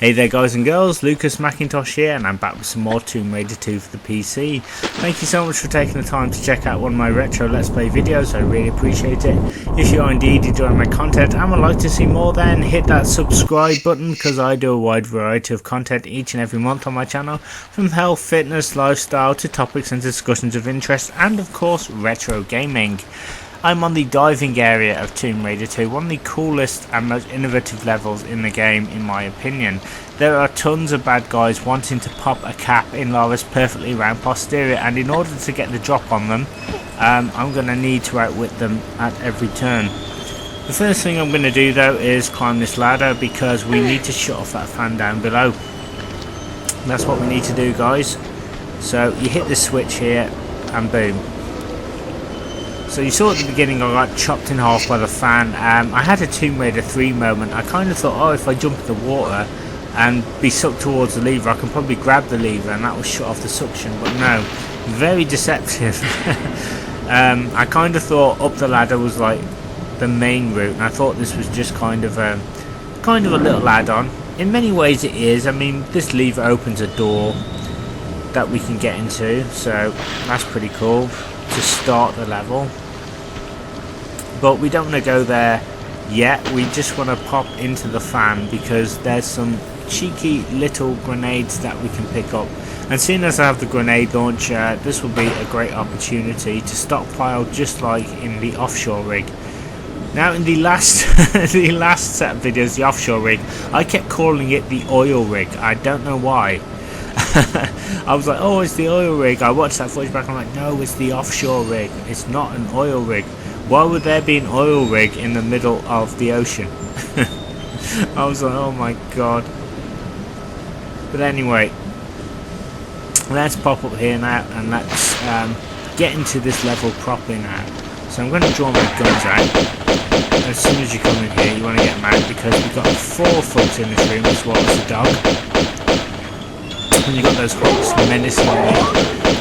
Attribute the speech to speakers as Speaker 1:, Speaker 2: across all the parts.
Speaker 1: Hey there guys and girls, Lucas Macintosh here, and I'm back with some more Tomb Raider 2 for the PC. Thank you so much for taking the time to check out one of my retro Let's Play videos, I really appreciate it. If you are indeed enjoying my content and would like to see more, then hit that subscribe button, because I do a wide variety of content each and every month on my channel, from health, fitness, lifestyle to topics and discussions of interest, and of course retro gaming. I'm on the diving area of Tomb Raider 2, one of the coolest and most innovative levels in the game in my opinion. There are tons of bad guys wanting to pop a cap in Lara's perfectly round posterior, and in order to get the drop on them, I'm going to need to outwit them at every turn. The first thing I'm going to do though is climb this ladder, because we need to shut off that fan down below. That's what we need to do, guys. So you hit the switch here and boom. So you saw at the beginning I got chopped in half by the fan. I had a Tomb Raider 3 moment. I kind of thought, oh, if I jump in the water and be sucked towards the lever, I can probably grab the lever and that will shut off the suction, but no, very deceptive. I kind of thought up the ladder was like the main route, and I thought this was just kind of a little add-on. In many ways it is. I mean, this lever opens a door that we can get into, so that's pretty cool to start the level. But we don't want to go there yet. We just want to pop into the fan, because there's some cheeky little grenades that we can pick up, and seeing as I have the grenade launcher, this will be a great opportunity to stockpile, just like in the offshore rig. Now in the last the last set of videos, the offshore rig, I kept calling it the oil rig. I don't know why. I was like, oh, it's the oil rig. I watched that footage back and I'm like, no, it's the offshore rig. It's not an oil rig. Why would there be an oil rig in the middle of the ocean? I was like, oh my god. But anyway, let's pop up here now and let's get into this level properly now. So I'm going to draw my guns out. As soon as you come in here, you want to get them out, because we've got 4 folks in this room as well as a dog. And you've got those hooks menacingly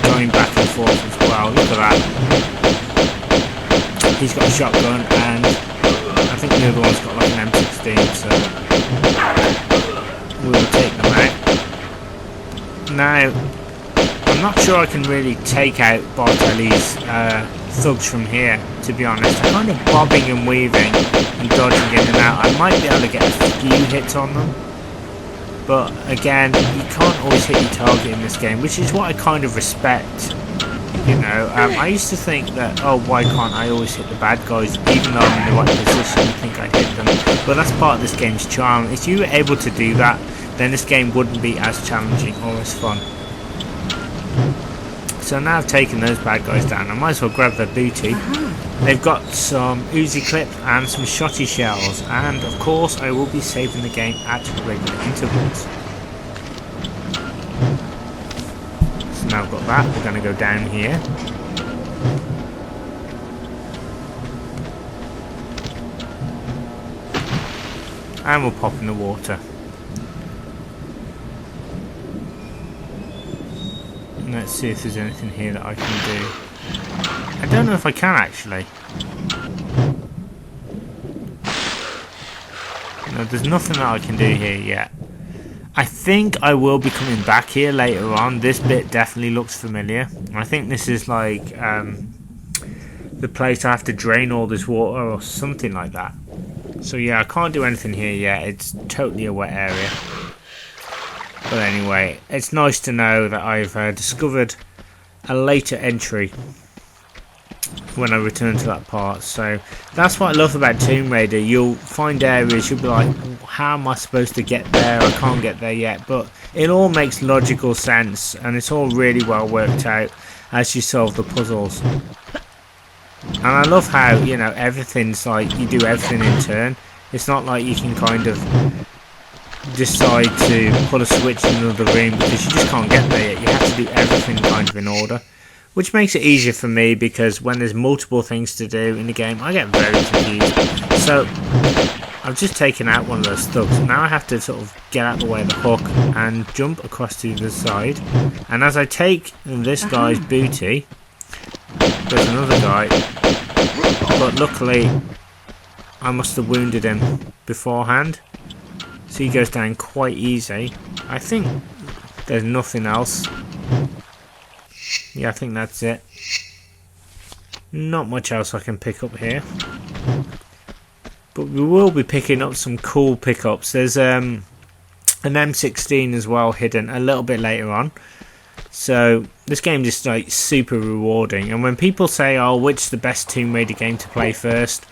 Speaker 1: going back and forth as well. Look at that. He's got a shotgun, and I think the other one's got like an M16, so we'll take them out. Now, I'm not sure I can really take out Bartoli's thugs from here, to be honest. I'm kind of bobbing and weaving and dodging in and out. I might be able to get a few hits on them, but again, you can't always hit your target in this game, which is what I kind of respect. You know, I used to think that, oh, why can't I always hit the bad guys, even though I'm in the right position, you think I'd hit them. But that's part of this game's charm. If you were able to do that, then this game wouldn't be as challenging or as fun. So now I've taken those bad guys down, I might as well grab their booty. They've got some Uzi clips and some shotty shells, and of course I will be saving the game at regular intervals. So now I've got that, we're going to go down here. And we'll pop in the water. And let's see if there's anything here that I can do. I don't know if I can actually. No, there's nothing that I can do here yet. I think I will be coming back here later on. This bit definitely looks familiar. I think this is like the place I have to drain all this water or something like that. So yeah, I can't do anything here yet. It's totally a wet area. But anyway, it's nice to know that I've discovered a later entry when I return to that part. So that's what I love about Tomb Raider. You'll find areas you'll be like, how am I supposed to get there? I can't get there yet. But it all makes logical sense, and it's all really well worked out as you solve the puzzles. And I love how, you know, everything's like, you do everything in turn. It's not like you can kind of decide to pull a switch in another room, because you just can't get there yet. You have to do everything kind of in order, which makes it easier for me, because when there's multiple things to do in the game, I get very confused. So I've just taken out one of those thugs. Now I have to sort of get out of the way of the hook and jump across to the side. And as I take this guy's booty, there's another guy, but luckily I must have wounded him beforehand. So he goes down quite easy. I think there's nothing else. Yeah, I think that's it. Not much else I can pick up here. But we will be picking up some cool pickups. There's an M16 as well hidden a little bit later on. So this game is like super rewarding. And when people say, oh, which is the best Tomb Raider game to play first?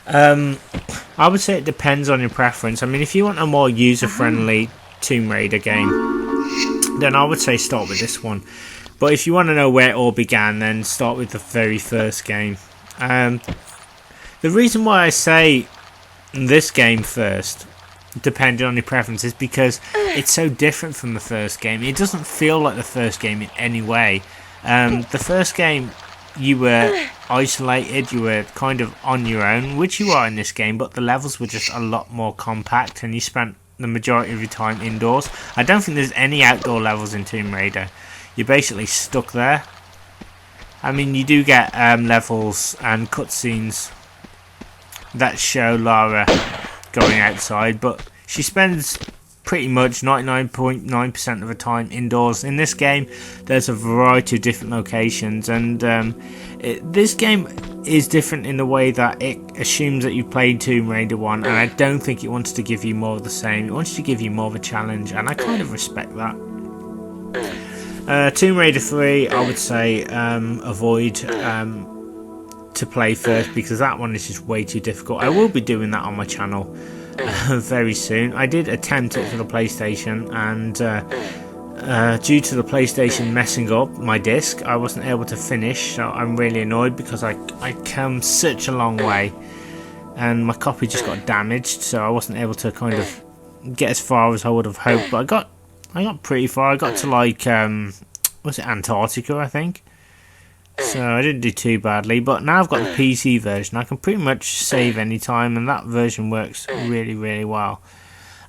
Speaker 1: I would say it depends on your preference. I mean, if you want a more user-friendly Tomb Raider game, then I would say start with this one. But if you want to know where it all began, then start with the very first game. The reason why I say this game first, depending on your preference, is because it's so different from the first game. It doesn't feel like the first game in any way. The first game, you were isolated, you were kind of on your own, which you are in this game, but the levels were just a lot more compact and you spent the majority of your time indoors. I don't think there's any outdoor levels in Tomb Raider. You're basically stuck there. I mean, you do get levels and cutscenes that show Lara going outside, but she spends pretty much 99.9% of the time indoors. In this game, there's a variety of different locations, and this game is different in the way that it assumes that you've played Tomb Raider 1, and I don't think it wants to give you more of the same. It wants to give you more of a challenge, and I kind of respect that. Tomb Raider 3, I would say avoid to play first, because that one is just way too difficult. I will be doing that on my channel very soon. I did attempt it for the PlayStation, and due to the PlayStation messing up my disc, I wasn't able to finish, so I'm really annoyed because I come such a long way and my copy just got damaged, so I wasn't able to kind of get as far as I would have hoped. But I got pretty far. I got to like was it Antarctica, I think. So I didn't do too badly, but now I've got the PC version. I can pretty much save anytime, and that version works really, really well.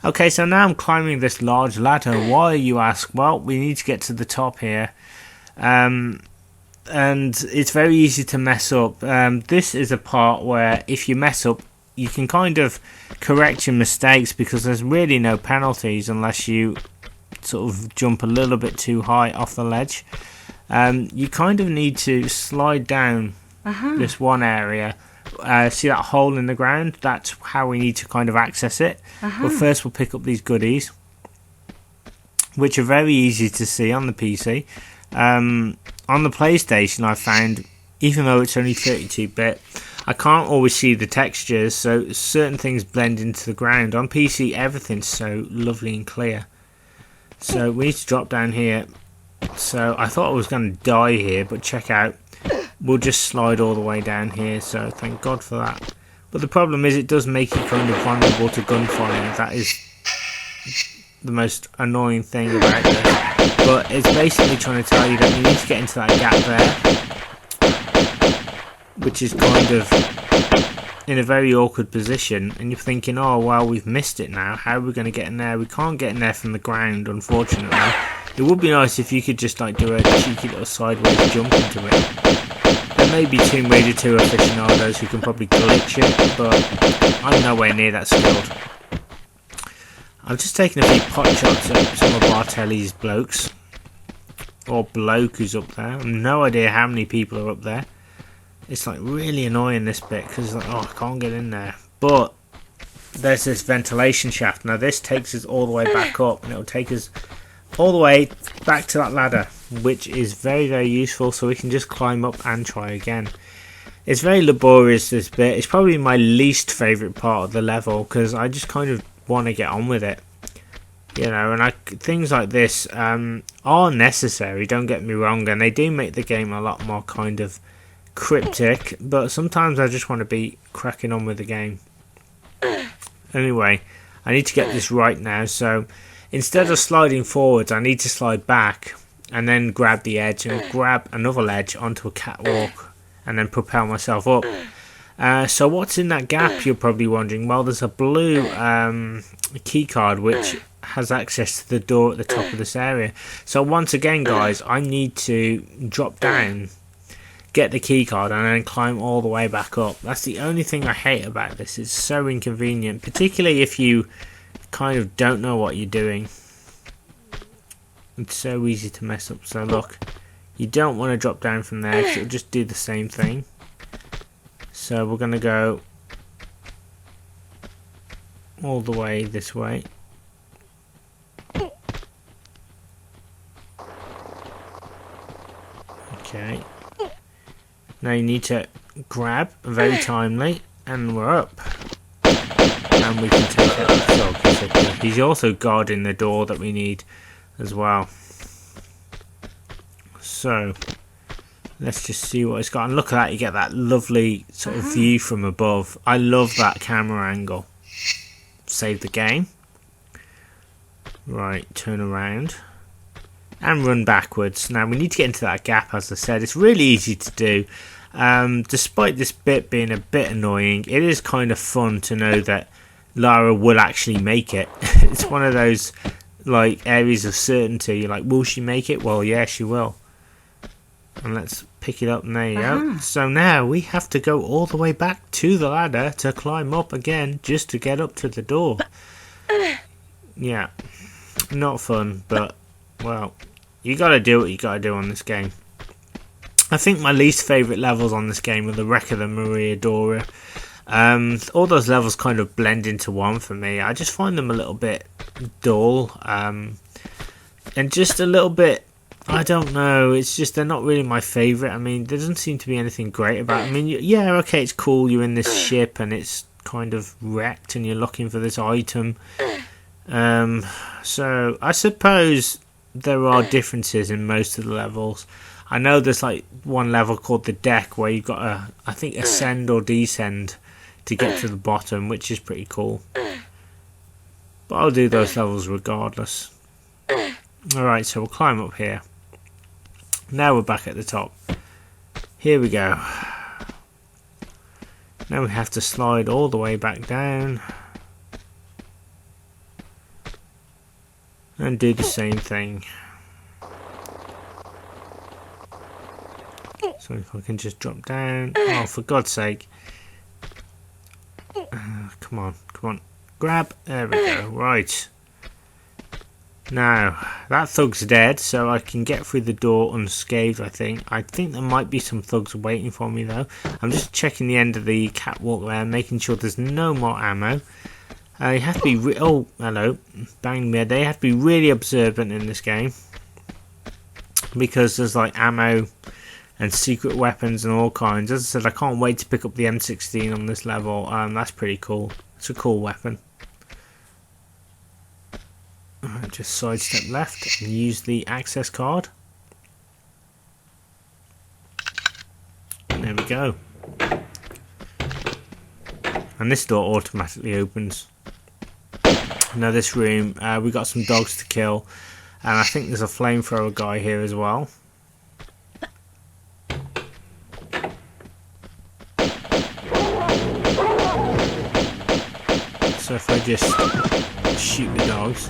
Speaker 1: Okay, so now I'm climbing this large ladder. Why, you ask? Well, we need to get to the top here. And it's very easy to mess up. This is a part where if you mess up, you can kind of correct your mistakes, because there's really no penalties unless you sort of jump a little bit too high off the ledge. You kind of need to slide down this one area. See that hole in the ground? That's how we need to kind of access it. But first we'll pick up these goodies, which are very easy to see on the PC. On the PlayStation, I found, even though it's only 32-bit, I can't always see the textures, so certain things blend into the ground. On PC, everything's so lovely and clear. So we need to drop down here. So I thought I was going to die here, but check out, we'll just slide all the way down here, so thank God for that. But the problem is it does make you kind of vulnerable to gunfire. That is the most annoying thing about this. But it's basically trying to tell you that you need to get into that gap there, which is kind of in a very awkward position, and you're thinking, oh well, we've missed it now, how are we going to get in there? We can't get in there from the ground, unfortunately. It would be nice if you could just like do a cheeky little sideways jump into it. There may be Tomb Raider 2 aficionados who can probably glitch it, but I'm nowhere near that skilled. I've just taken a few pot shots at some of Bartoli's blokes, or bloke who's up there. I have no idea how many people are up there. It's like really annoying, this bit, because like, oh, I can't get in there. But there's this ventilation shaft. Now this takes us all the way back up, and it'll take us all the way back to that ladder, which is very, very useful, so we can just climb up and try again. It's very laborious, this bit. It's probably my least favourite part of the level, because I just kind of want to get on with it, you know. And things like this are necessary, don't get me wrong, and they do make the game a lot more kind of cryptic, but sometimes I just want to be cracking on with the game. Anyway, I need to get this right now, so instead of sliding forwards, I need to slide back and then grab the edge and grab another ledge onto a catwalk and then propel myself up. So what's in that gap, you're probably wondering? Well, there's a blue key card which has access to the door at the top of this area. So once again, guys, I need to drop down, get the key card, and then climb all the way back up. That's the only thing I hate about this. It's so inconvenient, particularly if you kind of don't know what you're doing. It's so easy to mess up. So look, you don't want to drop down from there because it'll just do the same thing. So we're going to go all the way this way. Okay. Now you need to grab very timely, and we're up. And we can take out the dog. He's also guarding the door that we need as well. So let's just see what it's got. And look at that, you get that lovely sort of view from above. I love that camera angle. Save the game. Right, turn around. And run backwards. Now we need to get into that gap, as I said. It's really easy to do. Despite this bit being a bit annoying, it is kind of fun to know that Lara will actually make it. It's one of those like areas of certainty. You're like, will she make it? Well, yeah, she will. And let's pick it up, and there you go. So now we have to go all the way back to the ladder to climb up again just to get up to the door. Yeah, not fun, but well, you gotta do what you gotta do on this game. I think my least favourite levels on this game are the Wreck of the Maria Dora. All those levels kind of blend into one for me. I just find them a little bit dull, and just a little bit, I don't know, it's just they're not really my favourite. I mean, there doesn't seem to be anything great about it. I mean, yeah, okay, it's cool, you're in this ship and it's kind of wrecked and you're looking for this item. So I suppose there are differences in most of the levels. I know there's like one level called the deck where you've got to, I think, ascend or descend to get to the bottom, which is pretty cool. But I'll do those levels regardless. Alright, so we'll climb up here. Now we're back at the top. Here we go. Now we have to slide all the way back down. And do the same thing. So if I can just drop down. Oh, for God's sake. Come on, come on. Grab. There we go. Right. Now, that thug's dead, so I can get through the door unscathed, I think. I think there might be some thugs waiting for me, though. I'm just checking the end of the catwalk there, making sure there's no more ammo. You have to be... oh, hello. Bang me. They have to be really observant in this game. Because there's, like, ammo and secret weapons and all kinds. As I said, I can't wait to pick up the M16 on this level. That's pretty cool. It's a cool weapon. Alright, just sidestep left and use the access card. There we go. And this door automatically opens. Now this room, we got some dogs to kill. And I think there's a flamethrower guy here as well. So if I just shoot the dogs,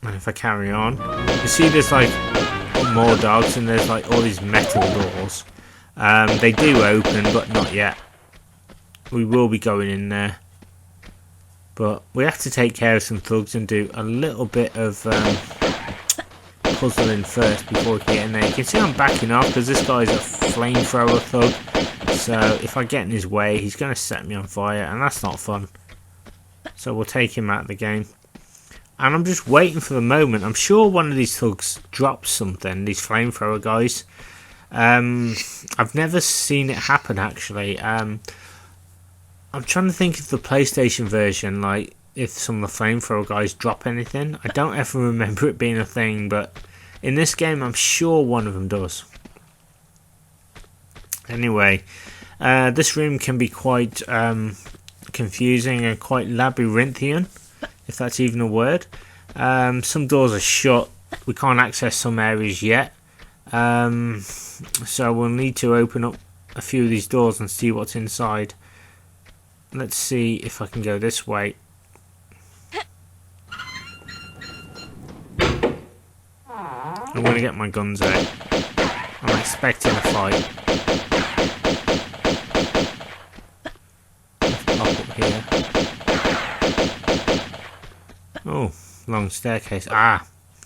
Speaker 1: and if I carry on, you see there's like more dogs, and there's like all these metal doors. They do open, but not yet. We will be going in there, but we have to take care of some thugs and do a little bit of puzzling first before we can get in there. You can see I'm backing off because this guy's a flamethrower thug. So if I get in his way, he's going to set me on fire, and that's not fun. So we'll take him out of the game. And I'm just waiting for the moment. I'm sure one of these thugs drops something, these flamethrower guys. I've never seen it happen, actually. I'm trying to think of the PlayStation version, like if some of the flamethrower guys drop anything. I don't ever remember it being a thing, but in this game I'm sure one of them does. Anyway, this room can be quite confusing and quite labyrinthian, if that's even a word. Some doors are shut. We can't access some areas yet. So we'll need to open up a few of these doors and see what's inside. Let's see if I can go this way. I'm going to get my guns out. I'm expecting a fight. Let's pop up here. Oh, long staircase. Ah,